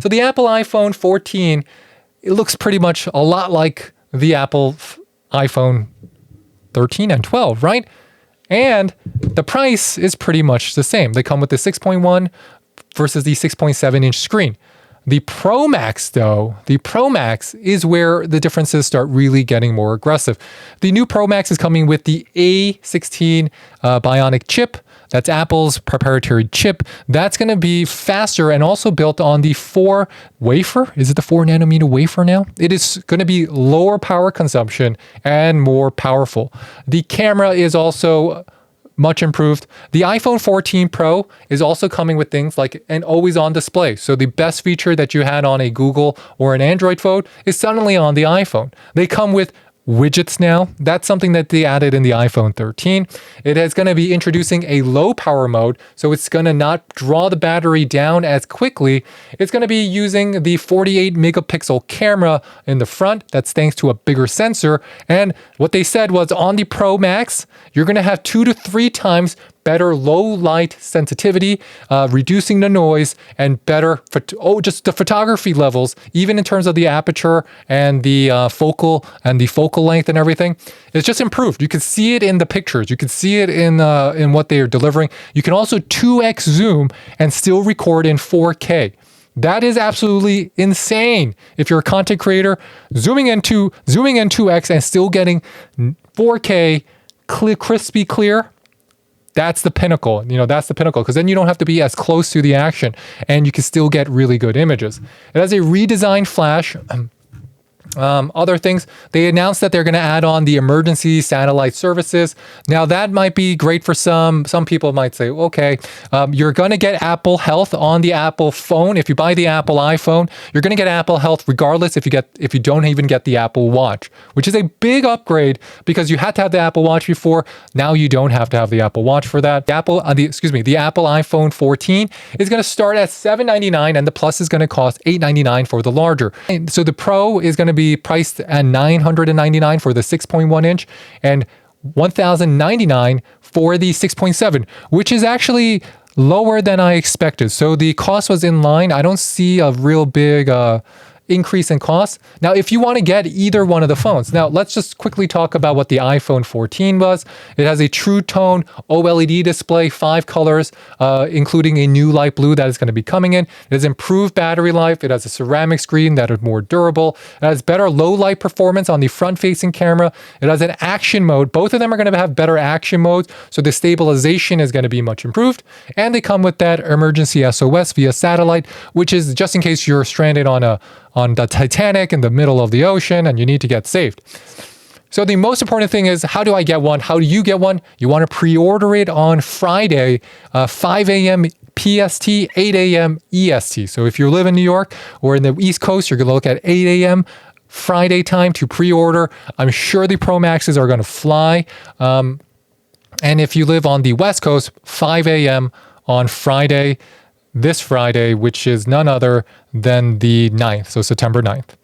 So the Apple iPhone 14, it looks pretty much a lot like the Apple iPhone 13 and 12, right? And the price is pretty much the same. They come with the 6.1 versus the 6.7-inch screen. The Pro Max, though, the Pro Max is where the differences start really getting more aggressive. The new Pro Max is coming with the A16 Bionic chip. That's Apple's proprietary chip. That's going to be faster and also built on the 4 wafer. Is it the 4 nanometer wafer now? It is going to be lower power consumption and more powerful. The camera is also much improved. The iPhone 14 Pro is also coming with things like an always-on display. So the best feature that you had on a Google or an Android phone is suddenly on the iPhone. They come with widgets now. That's something that they added in the iPhone 13. It is going to be introducing a low power mode, so it's going to not draw the battery down as quickly. It's going to be using the 48 megapixel camera in the front. That's thanks to a bigger sensor. And what they said was on the Pro Max, you're going to have 2 to 3 times better low light sensitivity, reducing the noise, and better just the photography levels, even in terms of the aperture and the focal length and everything. It's just improved. You can see it in the pictures. You can see it in what they are delivering. You can also 2x zoom and still record in 4K. That is absolutely insane. If you're a content creator, zooming in 2x and still getting 4K crispy clear. That's the pinnacle. That's the pinnacle, because then you don't have to be as close to the action and you can still get really good images. It has a redesigned flash. Other things, they announced that they're going to add on the emergency satellite services. Now that might be great for some people might say, okay, you're going to get Apple Health on the Apple phone. If you buy the Apple iPhone, you're going to get Apple Health regardless if you don't even get the Apple Watch, which is a big upgrade because you had to have the Apple Watch before. Now you don't have to have the Apple Watch for that. The Apple iPhone 14 is going to start at $799 and the Plus is going to cost $899 for the larger. And so the Pro is going to be priced at $999 for the 6.1 inch and $1,099 for the 6.7, which is actually lower than I expected. So the cost was in line. I don't see a real big increase in cost. Now, if you want to get either one of the phones, now let's just quickly talk about what the iPhone 14 was. It has a True Tone OLED display, 5 colors, including a new light blue that is going to be coming in. It has improved battery life. It has a ceramic screen that is more durable. It has better low light performance on the front-facing camera. It has an action mode. Both of them are going to have better action modes, so the stabilization is going to be much improved. And they come with that emergency SOS via satellite, which is just in case you're stranded on the Titanic in the middle of the ocean and you need to get saved. So the most important thing is, how do I get one? How do you get one? You want to pre-order it on Friday, 5 a.m. PST, 8 a.m. EST. So if you live in New York or in the East Coast, you're going to look at 8 a.m. Friday time to pre-order. I'm sure the Pro Maxes are going to fly. And if you live on the West Coast, 5 a.m. on Friday, this Friday, which is none other than the 9th, so September 9th.